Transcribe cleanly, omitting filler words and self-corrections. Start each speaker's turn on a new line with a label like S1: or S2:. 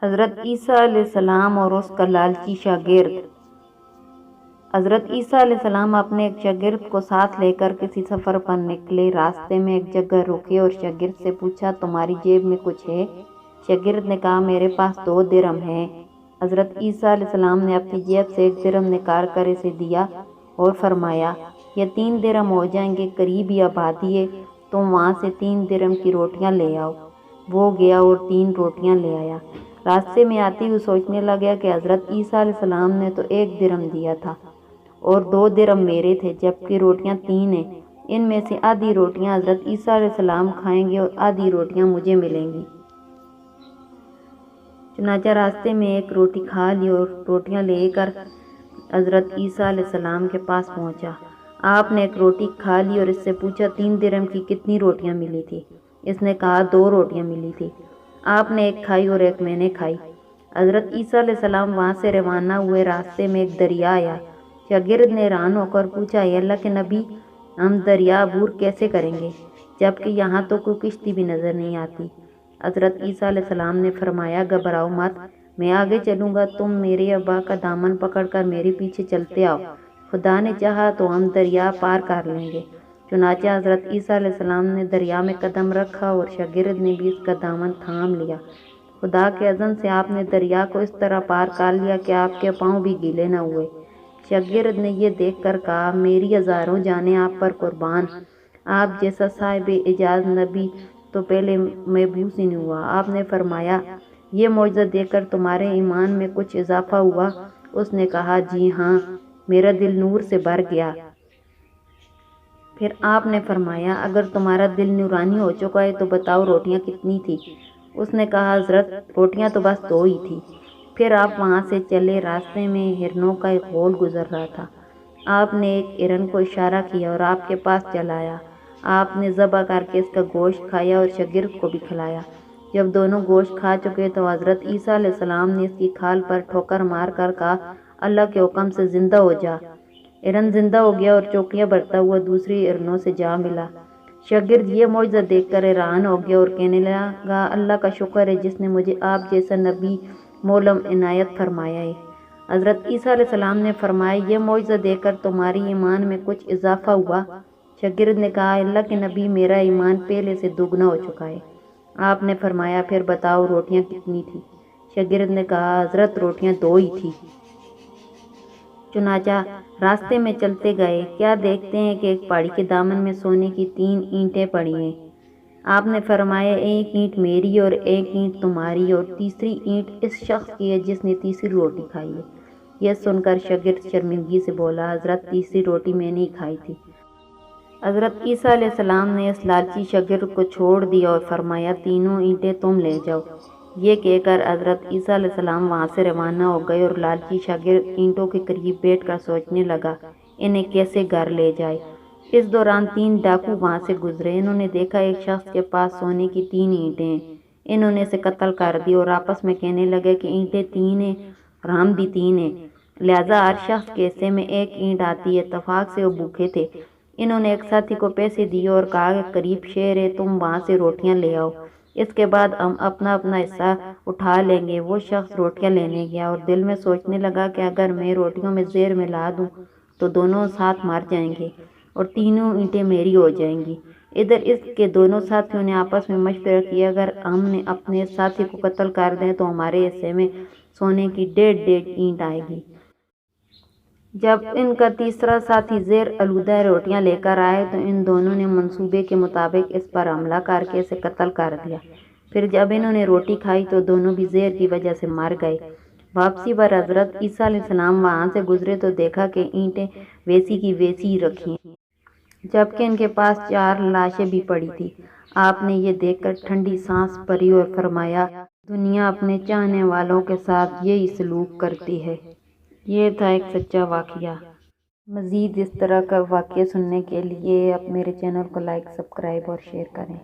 S1: حضرت عیسیٰ علیہ السلام اور اس کا لالچی شاگرد۔ حضرت عیسیٰ علیہ السلام اپنے ایک شاگرد کو ساتھ لے کر کسی سفر پر نکلے۔ راستے میں ایک جگہ رکے اور شاگرد سے پوچھا، تمہاری جیب میں کچھ ہے؟ شاگرد نے کہا، میرے پاس 2 درہم ہیں۔ حضرت عیسیٰ علیہ السلام نے اپنی جیب سے 1 درہم نکال کر اسے دیا اور فرمایا، یہ 3 درہم ہو جائیں گے، قریب ہی آبادی ہے، تم وہاں سے 3 درہم کی روٹیاں لے آؤ۔ وہ گیا اور 3 روٹیاں لے آیا۔ راستے میں آتی ہوئی سوچنے لگا کہ حضرت عیسیٰ علیہ السلام نے تو 1 درہم دیا تھا اور 2 درہم میرے تھے، جبکہ روٹیاں 3 ہیں۔ ان میں سے آدھی روٹیاں حضرت عیسیٰ علیہ السلام کھائیں گے اور آدھی روٹیاں مجھے ملیں گی۔ چنانچہ راستے میں ایک روٹی کھا لی اور روٹیاں لے کر حضرت عیسیٰ علیہ السلام کے پاس پہنچا۔ آپ نے ایک روٹی کھا لی اور اس سے پوچھا، 3 درہم کی کتنی روٹیاں ملی تھی؟ اس نے کہا، 2 روٹیاں ملی تھی۔ آپ نے ایک کھائی اور ایک میں نے کھائی۔ حضرت عیسیٰ علیہ السلام وہاں سے روانہ ہوئے۔ راستے میں ایک دریا آیا۔ شاگرد نے حیران ہو کر پوچھا، اے اللہ کے نبی، ہم دریا عبور کیسے کریں گے، جبکہ یہاں تو کوئی کشتی بھی نظر نہیں آتی؟ حضرت عیسیٰ علیہ السلام نے فرمایا، گھبراؤ مت، میں آگے چلوں گا، تم میرے ابا کا دامن پکڑ کر میرے پیچھے چلتے آؤ، خدا نے چاہا تو ہم دریا پار کر لیں گے۔ چنانچہ حضرت عیسیٰ علیہ السلام نے دریا میں قدم رکھا اور شاگرد نے بھی اس کا دامن تھام لیا۔ خدا کے اذن سے آپ نے دریا کو اس طرح پار کر لیا کہ آپ کے پاؤں بھی گیلے نہ ہوئے۔ شاگرد نے یہ دیکھ کر کہا، میری ہزاروں جانیں آپ پر قربان، آپ جیسا صاحب اعجاز نبی تو پہلے محبوس ہی نہیں ہوا۔ آپ نے فرمایا، یہ معجزہ دیکھ کر تمہارے ایمان میں کچھ اضافہ ہوا؟ اس نے کہا، جی ہاں، میرا دل نور سے بھر گیا۔ پھر آپ نے فرمایا، اگر تمہارا دل نورانی ہو چکا ہے تو بتاؤ روٹیاں کتنی تھی؟ اس نے کہا، حضرت روٹیاں تو بس 2 ہی تھی۔ پھر آپ وہاں سے چلے۔ راستے میں ہرنوں کا ایک غول گزر رہا تھا۔ آپ نے ایک ہرن کو اشارہ کیا اور آپ کے پاس چلا آیا۔ آپ نے ذبح کر کے اس کا گوشت کھایا اور شاگرد کو بھی کھلایا۔ جب دونوں گوشت کھا چکے تو حضرت عیسیٰ علیہ السلام نے اس کی کھال پر ٹھوکر مار کر کہا، اللہ کے حکم سے زندہ ہو جا۔ ہرن زندہ ہو گیا اور چوکیاں بھرتا ہوا دوسری ہرنوں سے جا ملا۔ شاگرد یہ معجزہ دیکھ کر حیران ہو گیا اور کہنے لگا، اللہ کا شکر ہے جس نے مجھے آپ جیسا نبی مولم عنایت فرمایا ہے۔ حضرت عیسیٰ علیہ السلام نے فرمایا، یہ معجزہ دیکھ کر تمہاری ایمان میں کچھ اضافہ ہوا؟ شاگرد نے کہا، اللہ کے نبی، میرا ایمان پہلے سے دگنا ہو چکا ہے۔ آپ نے فرمایا، پھر بتاؤ روٹیاں کتنی تھی؟ شاگرد نے کہا، حضرت روٹیاں 2 ہی تھی۔ چنانچہ راستے میں چلتے گئے، کیا دیکھتے ہیں کہ ایک پہاڑی کے دامن میں سونے کی 3 اینٹیں پڑی ہیں۔ آپ نے فرمایا، ایک اینٹ میری اور ایک اینٹ تمہاری اور تیسری اینٹ اس شخص کی ہے جس نے تیسری روٹی کھائی ہے۔ یہ سن کر شاگرد شرمندگی سے بولا، حضرت تیسری روٹی میں نے کھائی تھی۔ حضرت عیسیٰ علیہ السلام نے اس لالچی شاگرد کو چھوڑ دیا اور فرمایا، 3 اینٹیں تم لے جاؤ۔ یہ کہہ کر حضرت عیسیٰ علیہ السلام وہاں سے روانہ ہو گئے اور لالچی شاگرد اینٹوں کے قریب بیٹھ کر سوچنے لگا، انہیں کیسے گھر لے جائے۔ اس دوران 3 ڈاکو وہاں سے گزرے۔ انہوں نے دیکھا ایک شخص کے پاس سونے کی 3 اینٹیں ہیں۔ انہوں نے اسے قتل کر دی اور آپس میں کہنے لگے کہ اینٹیں 3 ہیں اور ہم بھی 3 ہیں، لہٰذا ہر شخص کے حصے میں 1 اینٹ آتی ہے۔ اتفاق سے وہ بھوکے تھے۔ انہوں نے ایک ساتھی کو پیسے دیے اور کہا کہ قریب شہر ہے، تم وہاں سے روٹیاں لے آؤ، اس کے بعد ہم اپنا اپنا حصہ اٹھا لیں گے۔ وہ شخص روٹیاں لینے گیا اور دل میں سوچنے لگا کہ اگر میں روٹیوں میں زہر ملا دوں تو دونوں ساتھ مر جائیں گے اور 3 اینٹیں میری ہو جائیں گی۔ ادھر اس کے دونوں ساتھیوں نے آپس میں مشورہ کیا، اگر ہم نے اپنے ساتھی کو قتل کر دیں تو ہمارے حصے میں سونے کی 1.5 اینٹ آئے گی۔ جب ان کا تیسرا ساتھی زہر آلودہ روٹیاں لے کر آئے تو ان دونوں نے منصوبے کے مطابق اس پر حملہ کر کے اسے قتل کر دیا۔ پھر جب انہوں نے روٹی کھائی تو دونوں بھی زہر کی وجہ سے مر گئے۔ واپسی پر حضرت عیسیٰ علیہ السلام وہاں سے گزرے تو دیکھا کہ اینٹیں ویسی کی ویسی رکھی ہیں، جبکہ ان کے پاس 4 لاشیں بھی پڑی تھیں۔ آپ نے یہ دیکھ کر ٹھنڈی سانس بھری اور فرمایا، دنیا اپنے چاہنے والوں کے ساتھ یہی سلوک کرتی ہے۔ یہ تھا ایک سچا واقعہ۔ مزید اس طرح کا واقعہ سننے کے لیے آپ میرے چینل کو لائک، سبسکرائب اور شیئر کریں۔